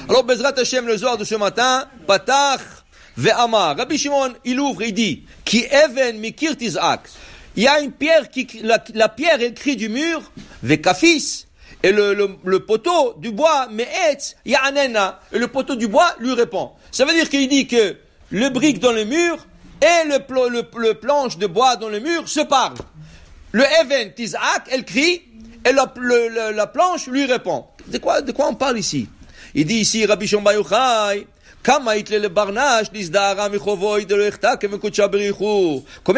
Alors, Bezrat Hashem, le soir de ce matin, Patach ve'amar. Rabbi Shimon, il ouvre, il dit, Ki even mikir tizak. Il y a une pierre la pierre, elle crie du mur, ve'kafis. Et le poteau du bois, me'etz, ya'anena. Et le poteau du bois lui répond. Ça veut dire qu'il dit que le brique dans le mur et le planche de bois dans le mur se parlent. Le even tizak, elle crie, et la planche lui répond. De quoi on parle ici? Il dit ici, Rabbi Shimon Bar Yochai, combien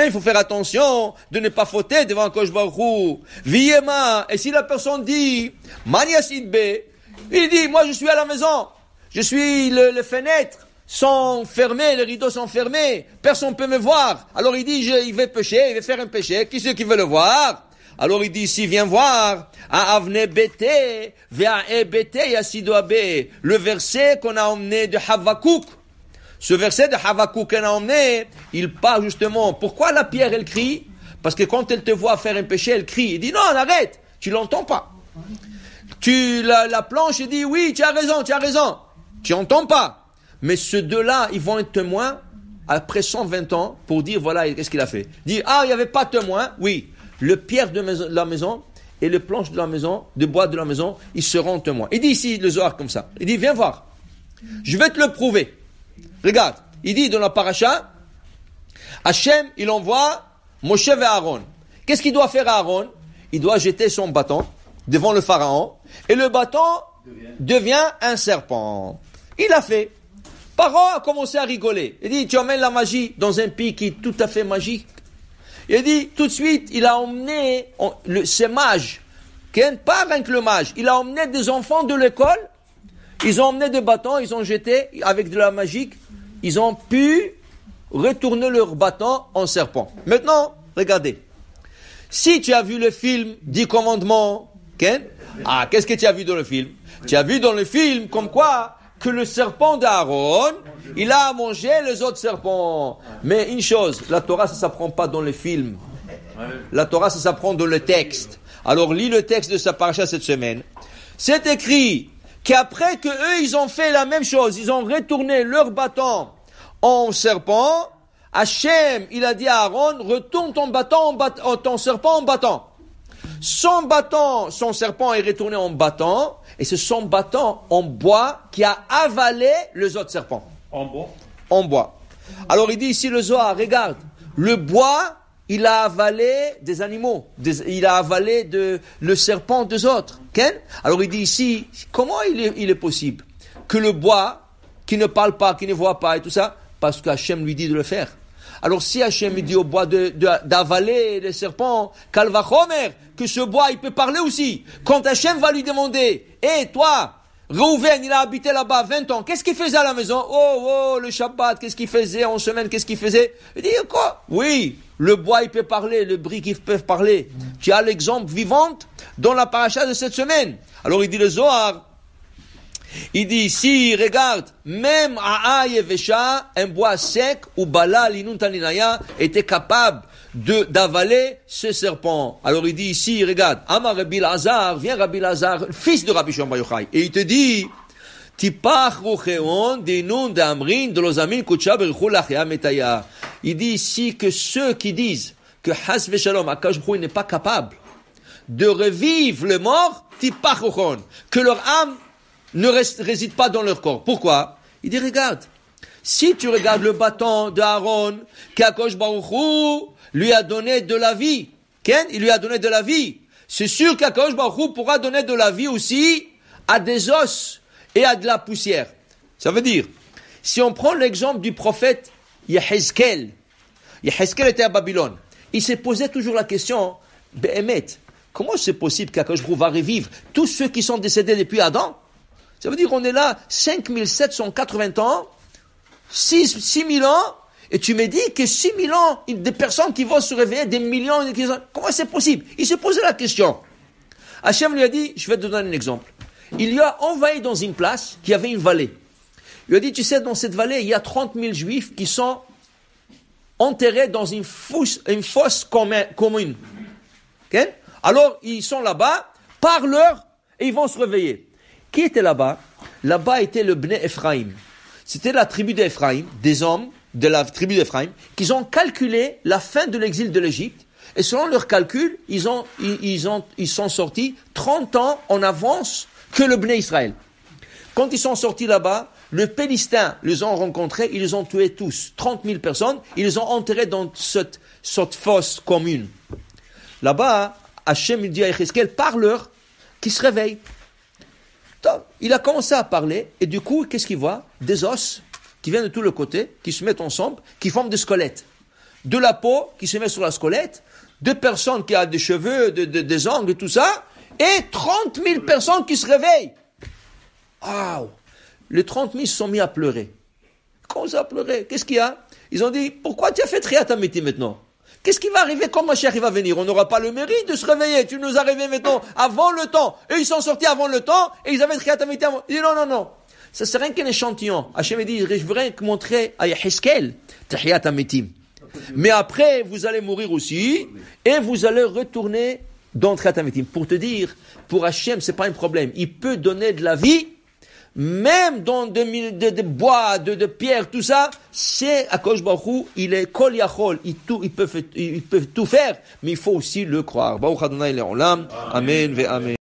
il faut faire attention de ne pas fauter devant Kosh Baruch Hu. Viyema, et si la personne dit, il dit, moi je suis à la maison, je suis les fenêtres sont fermées, les rideaux sont fermés, personne ne peut me voir. Alors il dit, il va pêcher, il va faire un péché, qui c'est qui veut le voir? Alors il dit ici, viens voir, le verset qu'on a emmené de Havakouk. Ce verset de Havakouk qu'on a emmené, il parle justement, pourquoi la pierre elle crie? Parce que quand elle te voit faire un péché, elle crie. Il dit non, arrête, tu l'entends pas. La planche, il dit oui, tu as raison, tu entends pas. Mais ceux deux-là, ils vont être témoins après 120 ans pour dire voilà, qu'est-ce qu'il a fait. Dire il n'y avait pas de témoin, oui. Le pierre de la maison et le planche de la maison, de bois de la maison, ils seront témoins. Il dit ici, le Zohar comme ça. Il dit, viens voir. Je vais te le prouver. Regarde. Il dit dans la paracha, Hachem, il envoie Moshe et Aaron. Qu'est-ce qu'il doit faire Aaron? Il doit jeter son bâton devant le pharaon et le bâton devient un serpent. Il l'a fait. Pharaon a commencé à rigoler. Il dit, tu emmènes la magie dans un pays qui est tout à fait magique. Il a dit, tout de suite, il a emmené ces mages, pas rien que le mage, il a emmené des enfants de l'école, ils ont emmené des bâtons, ils ont jeté avec de la magie, ils ont pu retourner leur bâton en serpent. Maintenant, regardez, si tu as vu le film 10 commandements, qu'est-ce que tu as vu dans le film? Tu as vu dans le film comme quoi que le serpent d'Aaron, il a mangé les autres serpents. Mais une chose, la Torah, ça s'apprend pas dans les films. La Torah, ça s'apprend dans le texte. Alors, lis le texte de sa paracha cette semaine. C'est écrit qu'après que eux, ils ont fait la même chose, ils ont retourné leur bâton en serpent, Hachem, il a dit à Aaron, retourne ton serpent en bâton. Son serpent est retourné en bâton, et c'est son bâton en bois qui a avalé les autres serpents. En bois. Alors il dit ici le Zohar, regarde, le bois, il a avalé des animaux, il a avalé le serpent des autres. Alors il dit ici, comment il est possible que le bois, qui ne parle pas, qui ne voit pas et tout ça, parce qu'Hachem lui dit de le faire. Alors si Hachem dit au bois d'avaler les serpents, Kalvachomer, que ce bois il peut parler aussi. Quand Hachem va lui demander, toi, Reuven, il a habité là-bas 20 ans, qu'est-ce qu'il faisait à la maison? Le Shabbat, qu'est-ce qu'il faisait en semaine, qu'est-ce qu'il faisait? Il dit quoi? Oui, le bois il peut parler, le brique il peut parler. Tu as l'exemple vivant dans la paracha de cette semaine. Alors il dit le Zohar, il dit ici, regarde, même A'a Yevesha, un bois sec, ou Bala Linuntaninaya, était capable d'avaler ce serpent. Alors il dit ici, regarde, Amar Rabbi Lazar, viens Rabbi Lazar, fils de Rabbi Shimon Bar Yochai, et il te dit, Tipach Rucheon, Dinun Damrin, Dolozamin, Kutsha Berichou Lachia Metaya. Il dit ici que ceux qui disent que Has Veshalom, Akash Baruch Hu n'est pas capable de revivre le mort, Tipach Rucheon, que leur âme ne réside pas dans leur corps. Pourquoi? Il dit, regarde, si tu regardes le bâton d'Aaron, qu'Akash Baruch Hu lui a donné de la vie, il lui a donné de la vie, c'est sûr qu'Akash Baruch Hu pourra donner de la vie aussi à des os et à de la poussière. Ça veut dire, si on prend l'exemple du prophète Yehezkel était à Babylone, il s'est posé toujours la question, Behemet, comment c'est possible qu'Akash Baruch Hu va revivre tous ceux qui sont décédés depuis Adam? Ça veut dire qu'on est là 5780 ans, 6000 ans, et tu me dis que 6000 ans, des personnes qui vont se réveiller, des millions, comment c'est possible? Il se posait la question. Hachem lui a dit, je vais te donner un exemple. Il lui a envahi dans une place qui avait une vallée. Il lui a dit, tu sais, dans cette vallée, il y a 30 000 juifs qui sont enterrés dans une fosse commune. Okay? Alors, ils sont là-bas, par l'heure, et ils vont se réveiller. Qui était là-bas? là-bas était le Bnei Ephraim. C'était la tribu d'Ephraim, des hommes de la tribu d'Ephraim, qui ont calculé la fin de l'exil de l'Égypte. Et selon leurs calculs, ils sont sortis 30 ans en avance que le Bnei Israël. Quand ils sont sortis là-bas, les Philistins les ont rencontrés, ils les ont tués tous, 30 000 personnes, ils les ont enterrés dans cette fosse commune. Là-bas, Hachem dit à Yecheskel, parle-leur, qu'ils se réveillent. Il a commencé à parler, et du coup, qu'est-ce qu'il voit? Des os qui viennent de tous les côtés, qui se mettent ensemble, qui forment des squelettes. De la peau qui se met sur la squelette, deux personnes qui ont des cheveux, des ongles et tout ça, et 30 000 personnes qui se réveillent. Waouh! Les 30 000 se sont mis à pleurer. Comment ça à pleurer? Qu'est-ce qu'il y a? Ils ont dit, pourquoi tu as fait Triat Hamiti maintenant? Qu'est-ce qui va arriver quand Mashiach va venir? On n'aura pas le mérite de se réveiller. Tu nous as réveillés maintenant avant le temps. Eux, ils sont sortis avant le temps et ils avaient Triat Hamiti avant. Ils disent non. Ça c'est rien qu'un échantillon. Hachem dit, je voudrais que montrer à Yeheskel Triat Hamiti. Mais après, vous allez mourir aussi et vous allez retourner dans Triat Hamiti. Pour te dire, pour Hachem, c'est pas un problème. Il peut donner de la vie même dans de bois, de pierre, tout ça, c'est Akadosh Baruch Hu, il est Kol Yachol, il peut tout faire, mais il faut aussi le croire. Baruch Adonai Le'olam, Amen ve Amen.